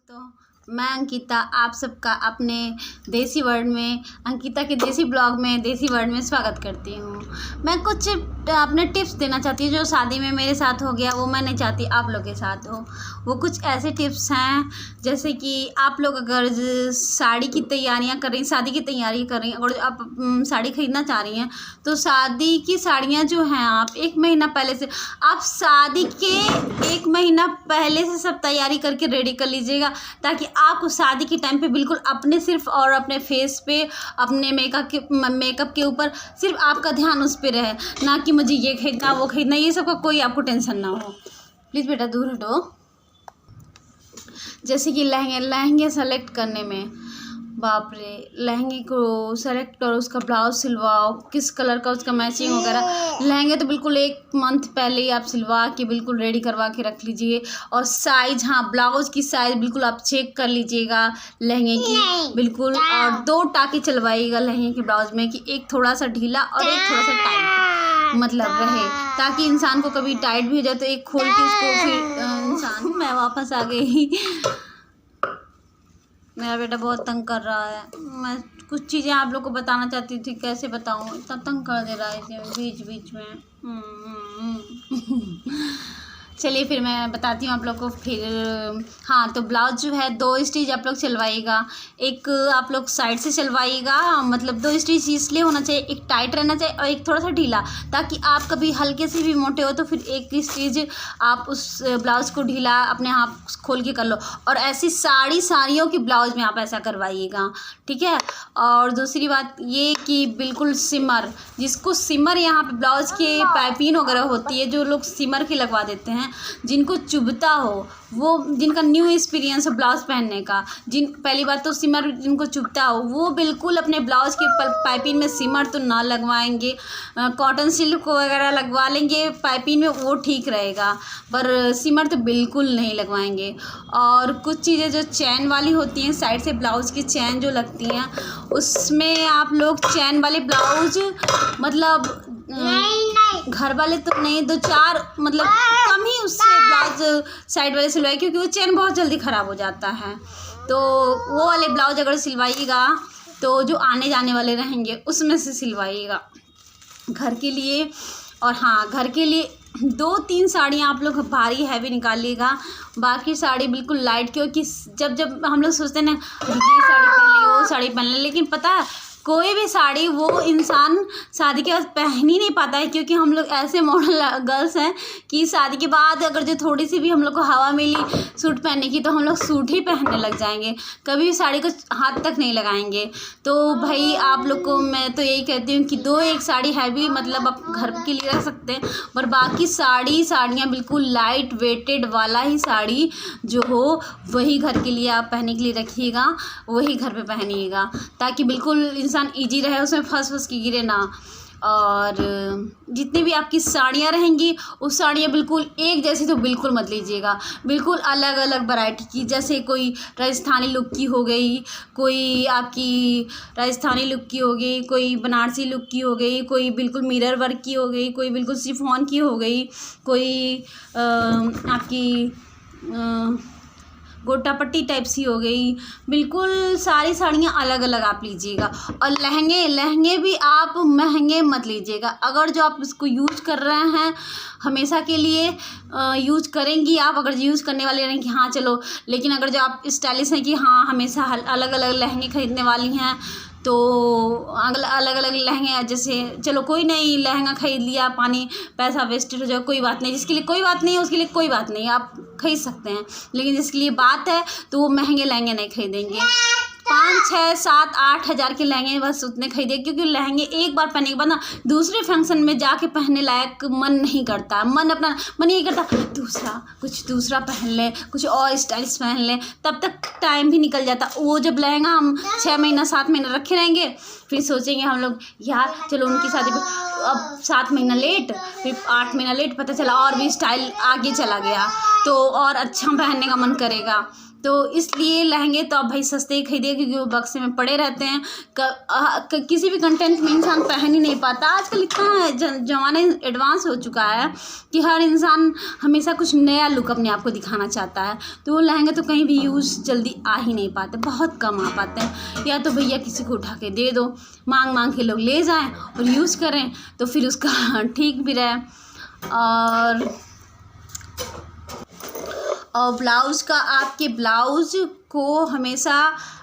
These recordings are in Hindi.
दोस्तों, मैं अंकिता आप सबका अपने देसी वर्ड में अंकिता के देसी ब्लॉग में देसी वर्ड में स्वागत करती हूँ। मैं कुछ अपने टिप्स देना चाहती हूँ जो शादी में मेरे साथ हो गया, वो मैं नहीं चाहती आप लोग के साथ हो। वो कुछ ऐसे टिप्स हैं जैसे कि आप लोग अगर साड़ी की तैयारियाँ कर रही, शादी की तैयारी कर रही हैं, अगर आप साड़ी खरीदना चाह रही हैं तो शादी की साड़ियाँ जो हैं आप एक महीना पहले से, आप शादी के एक महीना पहले से सब तैयारी करके रेडी कर लीजिएगा, ताकि आपको शादी के टाइम पे बिल्कुल अपने सिर्फ और अपने फेस पे, अपने मेकअप के ऊपर सिर्फ आपका ध्यान उस पर रहे, ना कि मुझे ये खरीदना वो खरीदना, ये सब का कोई आपको टेंशन ना हो। प्लीज़ बेटा दूर हटो। जैसे कि लहंगे सेलेक्ट करने में, बाप रे, लहंगे को सेलेक्ट करो, उसका ब्लाउज सिलवाओ, किस कलर का उसका मैचिंग वगैरह। लहंगे तो बिल्कुल एक मंथ पहले ही आप सिलवा के बिल्कुल रेडी करवा के रख लीजिए। और साइज, हाँ, ब्लाउज की साइज बिल्कुल आप चेक कर लीजिएगा लहंगे की बिल्कुल। और 2 टाँके चलवाइएगा लहंगे के ब्लाउज में, कि एक थोड़ा सा ढीला और एक थोड़ा सा टाइट मतलब रहे, ताकि इंसान को कभी टाइट भी हो जाए तो एक खोल के उसको फिर इंसान। मैं वापस आ गई। मेरा बेटा बहुत तंग कर रहा है। मैं कुछ चीज़ें आप लोग को बताना चाहती थी, कैसे बताऊँ, इतना तंग कर दे रहा है बीच बीच में। चलिए फिर मैं बताती हूँ आप लोग को फिर। हाँ, तो ब्लाउज जो है 2 स्टिच आप लोग चलवाइएगा। एक आप लोग साइड से चलवाइएगा, मतलब 2 स्टिच इसलिए होना चाहिए, एक टाइट रहना चाहिए और एक थोड़ा सा ढीला, ताकि आप कभी हल्के से भी मोटे हो तो फिर एक स्टिच आप उस ब्लाउज़ को ढीला अपने आप खोल के कर लो। और ऐसी साड़ियों की ब्लाउज में आप ऐसा करवाइएगा, ठीक है। और दूसरी बात ये कि बिल्कुल सिमर, जिसको सिमर यहाँ पे ब्लाउज़ के पाइपिंग वगैरह होती है, जो लोग सिमर की लगवा देते हैं, जिनको चुभता हो, वो जिनका न्यू एक्सपीरियंस हो ब्लाउज़ पहनने का, पहली बात तो सिमर जिनको चुभता हो वो बिल्कुल अपने ब्लाउज़ के पाइपिंग में सिमर तो ना लगवाएंगे। कॉटन सिल्क वगैरह लगवा लेंगे पाइपिंग में, वो ठीक रहेगा, पर सिमर तो बिल्कुल नहीं लगवाएंगे। और कुछ चीज़ें जो चैन वाली होती हैं, साइड से ब्लाउज़ की चैन जो लगती हैं, उसमें आप लोग चैन वाले ब्लाउज मतलब घर वाले तो नहीं, 2-4 मतलब कम ही उससे ब्लाउज साइड वाले सिलवाए, क्योंकि वो चैन बहुत जल्दी ख़राब हो जाता है। तो वो वाले ब्लाउज अगर सिलवाइएगा तो जो आने जाने वाले रहेंगे उसमें से सिलवाइएगा घर के लिए। और हाँ, घर के लिए 2-3 साड़ियाँ आप लोग भारी हैवी निकालिएगा, बाकी साड़ी बिल्कुल लाइट, क्योंकि जब हम लोग सोचते हैं ना ये साड़ी पहन ली वो साड़ी पहन ली, लेकिन पता है कोई भी साड़ी वो इंसान शादी के बाद पहन ही नहीं पाता है, क्योंकि हम लोग ऐसे मॉडल गर्ल्स हैं कि शादी के बाद अगर जो थोड़ी सी भी हम लोग को हवा मिली सूट पहनने की तो हम लोग सूट ही पहनने लग जाएंगे, कभी भी साड़ी को हाथ तक नहीं लगाएंगे। तो भाई आप लोग को मैं तो यही कहती हूँ कि 2-1 साड़ी हैवी मतलब आप घर के लिए रख सकते हैं, पर बाकी साड़ियाँ बिल्कुल लाइट वेटेड वाला ही साड़ी जो हो वही घर के लिए आप पहनने के लिए रखिएगा, वही घर पर पहनिएगा, ताकि बिल्कुल ईजी रहे, उसमें फंस के गिरे ना। और जितनी भी आपकी साड़ियाँ रहेंगी उस साड़ियाँ बिल्कुल एक जैसी तो बिल्कुल मत लीजिएगा, बिल्कुल अलग अलग वैरायटी की। जैसे कोई राजस्थानी लुक की हो गई, कोई आपकी राजस्थानी लुक की हो गई, कोई बनारसी लुक की हो गई, कोई बिल्कुल मिरर वर्क की हो गई, कोई बिल्कुल शिफॉन की हो गई, कोई आपकी गोटा पट्टी टाइप सी हो गई। बिल्कुल सारी साड़ियाँ अलग अलग आप लीजिएगा। और लहंगे भी आप महंगे मत लीजिएगा। अगर जो आप इसको यूज कर रहे हैं हमेशा के लिए यूज करेंगी आप, अगर यूज़ करने वाले रहें कि हाँ चलो, लेकिन अगर जो आप स्टाइलिश हैं कि हाँ हमेशा अलग अलग लहंगे खरीदने वाली हैं, तो अलग अलग लहंगे, जैसे चलो कोई नहीं, लहंगा खरीद लिया, पैसा वेस्टेड हो जाए, कोई बात नहीं, जिसके लिए कोई बात नहीं है उसके लिए कोई बात नहीं, आप खरीद सकते हैं। लेकिन जिसके लिए बात है तो वो महंगे लहंगे नहीं खरीदेंगे। 5, 6, 7, 8 हज़ार के लहंगे बस उतने खरीदे, क्योंकि लहंगे एक बार पहनने के बाद ना दूसरे फंक्शन में जाके पहनने लायक मन नहीं करता, मन यही करता कुछ दूसरा पहन ले, कुछ और स्टाइल्स पहन ले, तब तक टाइम भी निकल जाता। वो जब लहंगा हम 6 महीना 7 महीना रखे रहेंगे, फिर सोचेंगे हम लोग यार चलो उनकी शादी पे अब 7 महीना लेट, फिर 8 महीना लेट, पता चला और भी स्टाइल आगे चला गया, तो और अच्छा पहनने का मन करेगा। तो इसलिए लहंगे तो आप भाई सस्ते ही खरीदिए, क्योंकि वो बक्से में पड़े रहते हैं। किसी भी कंटेंट में इंसान पहन ही नहीं पाता। आजकल इतना ज़माना एडवांस हो चुका है कि हर इंसान हमेशा कुछ नया लुक अपने आप को दिखाना चाहता है। तो वो लहंगे तो कहीं भी यूज़ जल्दी आ ही नहीं पाते, बहुत कम आ पाते हैं। या तो भैया किसी को उठा के दे दो, मांग मांग के लोग ले जाएं और यूज़ करें, तो फिर उसका ठीक भी रहे। और ब्लाउज़ का, आपके ब्लाउज़ को हमेशा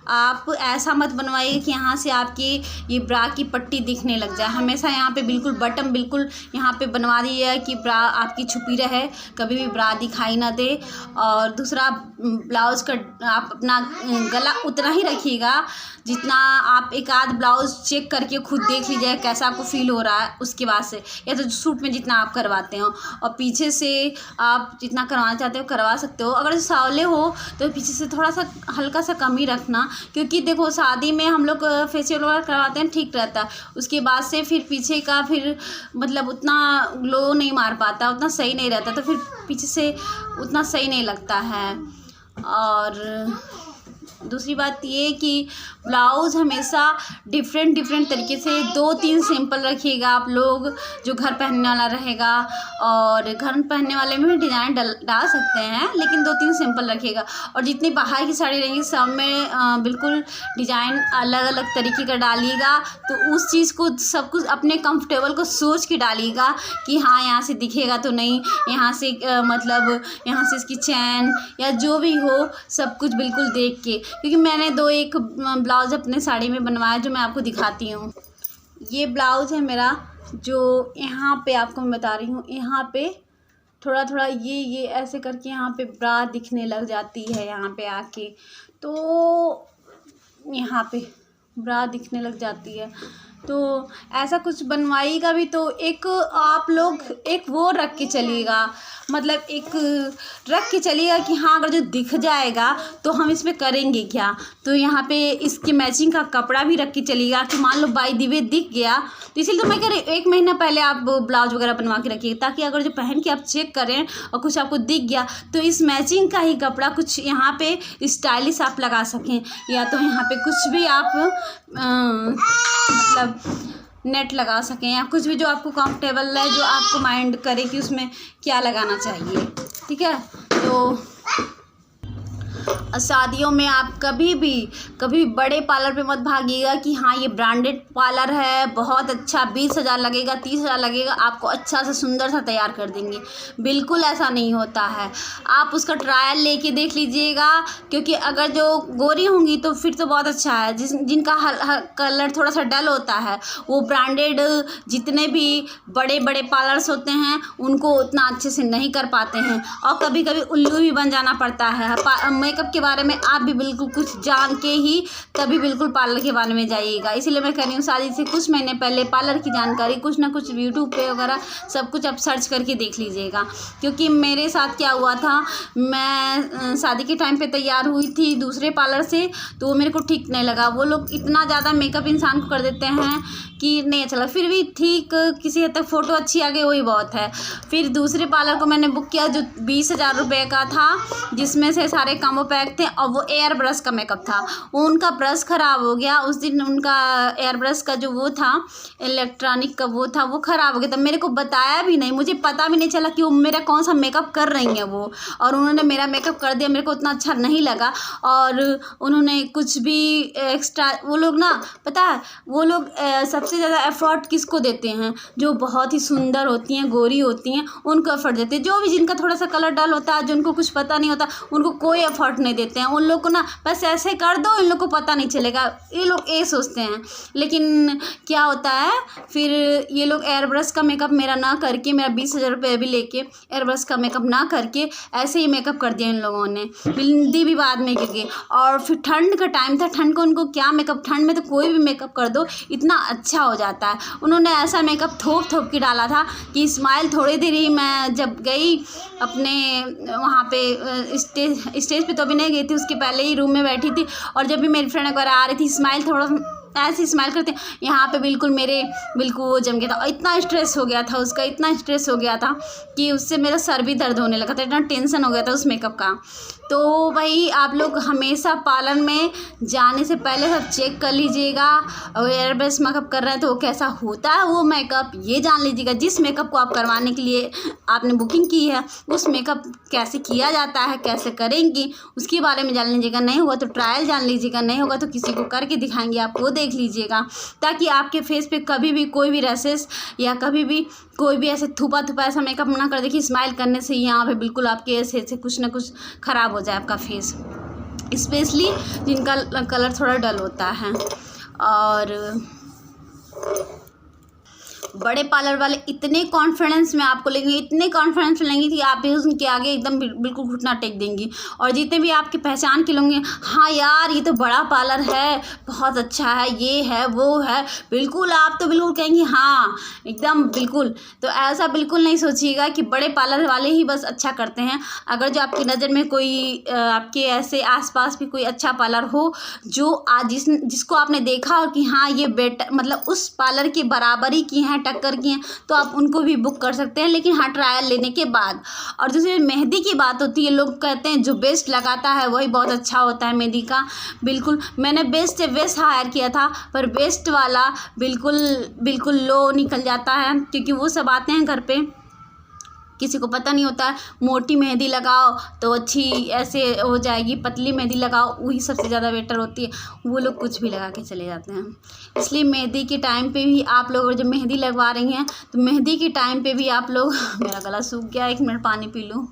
आप ऐसा मत बनवाइए कि यहाँ से आपकी ये ब्रा की पट्टी दिखने लग जाए। हमेशा यहाँ पे बिल्कुल बटन बिल्कुल यहाँ पे बनवा दीजिए कि ब्रा आपकी छुपी रहे, कभी भी ब्रा दिखाई ना दे। और दूसरा, ब्लाउज़ का आप अपना गला उतना ही रखिएगा जितना आप एक आध ब्लाउज़ चेक करके खुद देख लीजिए कैसा आपको फ़ील हो रहा है, उसके बाद से, या तो सूट में जितना आप करवाते हो। और पीछे से आप जितना करवाना चाहते हो करवा सकते हो। अगर सांवले हो तो पीछे से थोड़ा सा हल्का सा कम ही रखना, क्योंकि देखो शादी में हम लोग फेशियल वगैरह करवाते हैं, ठीक रहता है। उसके बाद से फिर पीछे का फिर मतलब उतना ग्लो नहीं मार पाता, उतना सही नहीं रहता, तो फिर पीछे से उतना सही नहीं लगता है। और दूसरी बात ये कि ब्लाउज़ हमेशा डिफरेंट तरीके से 2-3 सिंपल रखिएगा आप लोग, जो घर पहनने वाला रहेगा। और घर पहनने वाले में भी डिज़ाइन डाल सकते हैं, लेकिन 2-3 सिंपल रखिएगा। और जितनी बाहर की साड़ी रहेंगी सब में बिल्कुल डिज़ाइन अलग अलग तरीके का डालिएगा। तो उस चीज़ को सब कुछ अपने कंफर्टेबल को सोच के डालिएगा कि हाँ यहाँ से दिखेगा तो नहीं, यहाँ से मतलब यहाँ से इसकी चैन या जो भी हो सब कुछ बिल्कुल देख के। क्योंकि मैंने 2-1 ब्लाउज़ अपने साड़ी में बनवाया जो मैं आपको दिखाती हूँ। ये ब्लाउज़ है मेरा, जो यहाँ पे आपको मैं बता रही हूँ, यहाँ पे थोड़ा थोड़ा ये ऐसे करके यहाँ पे ब्रा दिखने लग जाती है, यहाँ पे आके तो यहाँ पे ब्रा दिखने लग जाती है। तो ऐसा कुछ बनवाइएगा भी तो एक आप लोग एक वो रख के चलिएगा, मतलब एक रख के चलिएगा कि हाँ अगर जो दिख जाएगा तो हम इस पे करेंगे क्या। तो यहाँ पे इसके मैचिंग का कपड़ा भी रख के चलिएगा कि मान लो बाय द वे दिख गया, तो इसीलिए तो मैं कह रही 1 महीना पहले आप ब्लाउज वगैरह बनवा के रखिए, ताकि अगर जो पहन के आप चेक करें और कुछ आपको दिख गया तो इस मैचिंग का ही कपड़ा कुछ यहाँ पे स्टाइलिश आप लगा सकें, या तो यहाँ पे कुछ भी आप मतलब नेट लगा सकें, या कुछ भी जो आपको कंफर्टेबल है, जो आपको माइंड करे कि उसमें क्या लगाना चाहिए। ठीक है। तो शादियों में आप कभी बड़े पार्लर पे मत भागिएगा कि हाँ ये ब्रांडेड पार्लर है, बहुत अच्छा 20,000 लगेगा, 30,000 लगेगा, आपको अच्छा सा सुंदर सा तैयार कर देंगे। बिल्कुल ऐसा नहीं होता है। आप उसका ट्रायल लेके देख लीजिएगा, क्योंकि अगर जो गोरी होंगी तो फिर तो बहुत अच्छा है, जिनका कलर थोड़ा सा डल होता है वो ब्रांडेड जितने भी बड़े बड़े पार्लर्स होते हैं उनको उतना अच्छे से नहीं कर पाते हैं, और कभी कभी उल्लू भी बन जाना पड़ता है। मेकअप के बारे में आप भी बिल्कुल कुछ जान के ही तभी बिल्कुल पार्लर के बारे में जाइएगा। इसीलिए मैं कह रही हूँ शादी से कुछ महीने पहले पार्लर की जानकारी कुछ ना कुछ यूट्यूब पे वगैरह सब कुछ आप सर्च करके देख लीजिएगा। क्योंकि मेरे साथ क्या हुआ था, मैं शादी के टाइम पे तैयार हुई थी दूसरे पार्लर से, तो वो मेरे को ठीक नहीं लगा। वो लोग इतना ज़्यादा मेकअप इंसान को कर देते हैं कि नहीं अच्छा लगा। फिर भी ठीक किसी हद तक फ़ोटो अच्छी आ गई वही बहुत है। फिर दूसरे पार्लर को मैंने बुक किया जो 20,000 रुपये का था, जिसमें से सारे कॉम्बो पैक थे, और वो एयर ब्रश का मेकअप था। उनका ब्रश ख़राब हो गया उस दिन, उनका एयर ब्रश का जो वो था इलेक्ट्रॉनिक का वो था वो ख़राब हो गया। तब मेरे को बताया भी नहीं, मुझे पता भी नहीं चला कि वो मेरा कौन सा मेकअप कर रही हैं वो, और उन्होंने मेरा मेकअप कर दिया। मेरे को उतना अच्छा नहीं लगा, और उन्होंने कुछ भी एक्स्ट्रा, वो लोग ना पता है वो लोग सबसे ज़्यादा एफर्ट किसको देते हैं, जो बहुत ही सुंदर होती हैं, गोरी होती हैं, उनको एफर्ट देते हैं। जो भी जिनका थोड़ा सा कलर डल होता है, जिनको कुछ पता नहीं होता, उनको कोई एफर्ट नहीं देते हैं। उन लोग को ना बस ऐसे कर दो, इन लोग को पता नहीं चलेगा, ये लोग ये सोचते हैं। लेकिन क्या होता है फिर ये लोग एयर ब्रश का मेकअप मेरा ना करके, मेरा 20,000 रुपये भी लेके एयर ब्रश का मेकअप ना करके ऐसे ही मेकअप कर दिया इन लोगों ने, बिंदी भी बाद में करके। और फिर ठंड का टाइम था, ठंड को उनको क्या मेकअप, ठंड में तो कोई भी मेकअप कर दो इतना अच्छा हो जाता है। उन्होंने ऐसा मेकअप थोप के डाला था कि स्माइल थोड़ी देर ही, मैं जब गई अपने वहाँ पे स्टेज पे तो अभी नहीं गई थी, उसके पहले ही रूम में बैठी थी, और जब भी मेरी फ्रेंड वगैरह आ रही थी स्माइल ऐसे स्माइल करते हैं। यहाँ पे बिल्कुल मेरे बिल्कुल वो जम गया था और इतना स्ट्रेस हो गया था उसका, इतना स्ट्रेस हो गया था कि उससे मेरा सर भी दर्द होने लगा था, इतना टेंशन हो गया था उस मेकअप का। तो भाई आप लोग हमेशा पार्लर में जाने से पहले सब चेक कर लीजिएगा। अगर एयर बेस मेकअप कर रहे हैं तो वो कैसा होता है वो मेकअप, ये जान लीजिएगा। जिस मेकअप को आप करवाने के लिए आपने बुकिंग की है उस मेकअप कैसे किया जाता है, कैसे करेंगी, उसके बारे में जान लीजिएगा। नहीं होगा तो ट्रायल जान लीजिएगा, नहीं होगा तो किसी को करके दिखाएंगे, आप वो देख लीजिएगा, ताकि आपके फेस पे कभी भी कोई भी रैसेस या कभी भी कोई भी ऐसे थूपा ऐसा मेकअप ना कर देखिए। स्माइल करने से यहाँ पे बिल्कुल आपके ऐसे कुछ ना कुछ ख़राब हो जाए आपका फेस, स्पेशली जिनका कलर थोड़ा डल होता है। और बड़े पार्लर वाले इतने कॉन्फिडेंस में आपको लेंगे, इतने कॉन्फिडेंस में लेंगे कि आप भी उनके आगे एकदम बिल्कुल घुटना टेक देंगी। और जितने भी आपकी पहचान के लोग हैं, हाँ यार ये तो बड़ा पार्लर है, बहुत अच्छा है, ये है वो है, बिल्कुल आप तो बिल्कुल कहेंगी हाँ एकदम बिल्कुल। तो ऐसा बिल्कुल नहीं सोचिएगा कि बड़े पार्लर वाले ही बस अच्छा करते हैं। अगर जो आपकी नज़र में कोई आपके ऐसे आसपास भी कोई अच्छा पार्लर हो जो आज जिसको आपने देखा हो कि हाँ ये बेटर मतलब उस पार्लर की बराबरी की हैं, टक्कर की हैं, तो आप उनको भी बुक कर सकते हैं, लेकिन हाँ ट्रायल लेने के बाद। और जैसे मेहंदी की बात होती है, लोग कहते हैं जो बेस्ट लगाता है वही बहुत अच्छा होता है मेहंदी का। बिल्कुल मैंने बेस्ट से बेस्ट हायर किया था, पर बेस्ट वाला बिल्कुल लो निकल जाता है, क्योंकि वो सब आते हैं घर पे, किसी को पता नहीं होता है। मोटी मेहंदी लगाओ तो अच्छी ऐसे हो जाएगी, पतली मेहंदी लगाओ वही सबसे ज़्यादा बेटर होती है, वो लोग कुछ भी लगा के चले जाते हैं। इसलिए मेहंदी के टाइम पे भी आप लोग जब मेहंदी लगवा रही हैं तो मेहंदी के टाइम पे भी आप लोग मेरा गला सूख गया, 1 मिनट पानी पी लूँ।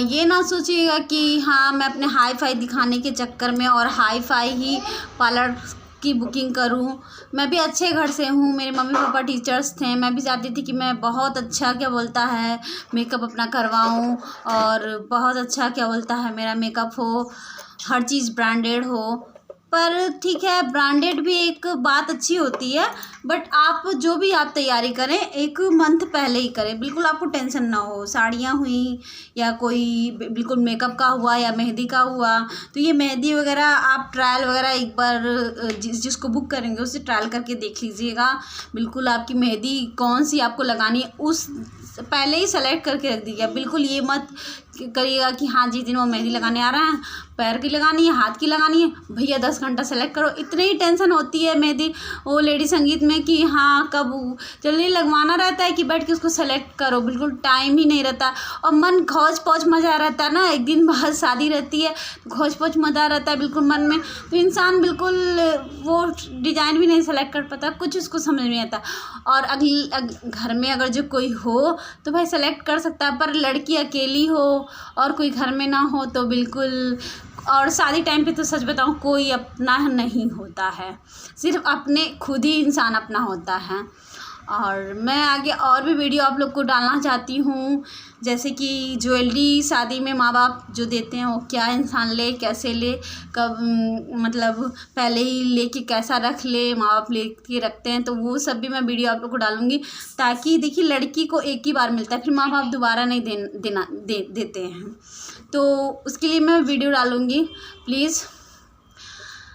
ये ना सोचिएगा कि हाँ मैं अपने हाई फाई दिखाने के चक्कर में और हाई फाई ही पार्लर की बुकिंग करूं। मैं भी अच्छे घर से हूं, मेरे मम्मी पापा टीचर्स थे, मैं भी चाहती थी कि मैं बहुत अच्छा क्या बोलता है मेकअप अपना करवाऊं और बहुत अच्छा क्या बोलता है मेरा मेकअप हो, हर चीज़ ब्रांडेड हो। पर ठीक है ब्रांडेड भी एक बात अच्छी होती है, बट आप जो भी आप तैयारी करें 1 मंथ पहले ही करें, बिल्कुल आपको टेंशन ना हो। साड़ियाँ हुई या कोई बिल्कुल मेकअप का हुआ या मेहंदी का हुआ, तो ये मेहंदी वगैरह आप ट्रायल वगैरह एक बार जिसको बुक करेंगे उससे ट्रायल करके देख लीजिएगा। बिल्कुल आपकी मेहंदी कौन सी आपको लगानी है उस पहले ही सेलेक्ट करके रख दीजिए। बिल्कुल ये मत करिएगा कि हाँ जिस दिन वो मेहंदी लगाने आ रहा है पैर की लगानी है, हाथ की लगानी है, भैया 10 घंटा सेलेक्ट करो। इतनी ही टेंशन होती है मेहंदी वो लेडी संगीत में कि हाँ कब जल्दी लगवाना रहता है कि बैठ के उसको सेलेक्ट करो, बिल्कुल टाइम ही नहीं रहता। और मन खौच पौच मज़ा रहता है ना, एक दिन बाद शादी रहती है खौच पौच मज़ा रहता है बिल्कुल मन में, तो इंसान बिल्कुल वो डिज़ाइन भी नहीं सेलेक्ट कर पाता, कुछ उसको समझ में नहीं आता। और घर में अगर जो कोई हो तो भाई सेलेक्ट कर सकता है, पर लड़की अकेली हो और कोई घर में ना हो तो बिल्कुल। और शादी टाइम पे तो सच बताऊं कोई अपना नहीं होता है, सिर्फ अपने खुद ही इंसान अपना होता है। और मैं आगे और भी वीडियो आप लोग को डालना चाहती हूँ, जैसे कि ज्वेलरी शादी में माँ बाप जो देते हैं वो क्या इंसान ले, कैसे ले, कब मतलब पहले ही लेके कैसा रख ले, माँ बाप ले के रखते हैं, तो वो सब भी मैं वीडियो आप लोग को डालूँगी। ताकि देखिए लड़की को एक ही बार मिलता है, फिर माँ बाप दोबारा नहीं देते हैं, तो उसके लिए मैं वीडियो डालूँगी। प्लीज़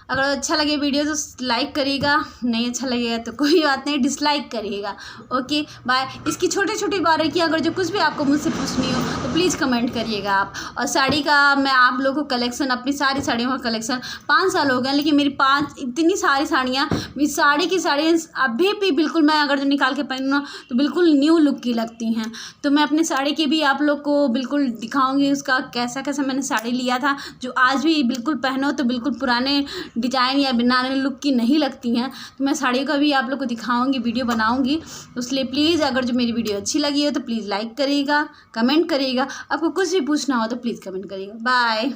अगर अच्छा लगे वीडियो तो लाइक करिएगा, नहीं अच्छा लगेगा तो कोई बात नहीं डिसलाइक करिएगा। Okay bye. इसकी छोटी छोटी बारीकी अगर जो कुछ भी आपको मुझसे पूछनी हो तो प्लीज़ कमेंट करिएगा आप। और साड़ी का मैं आप लोगों को कलेक्शन, अपनी सारी साड़ियों का कलेक्शन 5 साल हो गए, लेकिन मेरी इतनी सारी साड़ियाँ, मेरी साड़ी की साड़ियाँ अभी भी बिल्कुल मैं अगर जो निकाल के पहनूँ ना तो बिल्कुल न्यू लुक की लगती हैं। तो मैं अपनी साड़ी की भी आप लोग को बिल्कुल दिखाऊँगी उसका कैसा कैसा मैंने साड़ी लिया था, जो आज भी बिल्कुल पहनो तो बिल्कुल पुराने डिजाइन या बिना लुक की नहीं लगती हैं। तो मैं साड़ी का भी आप लोग को दिखाऊंगी, वीडियो बनाऊंगी। इसलिए प्लीज़ अगर जो मेरी वीडियो अच्छी लगी हो तो प्लीज़ लाइक करिएगा, कमेंट करिएगा। आपको कुछ भी पूछना हो तो प्लीज़ कमेंट करिएगा। बाय।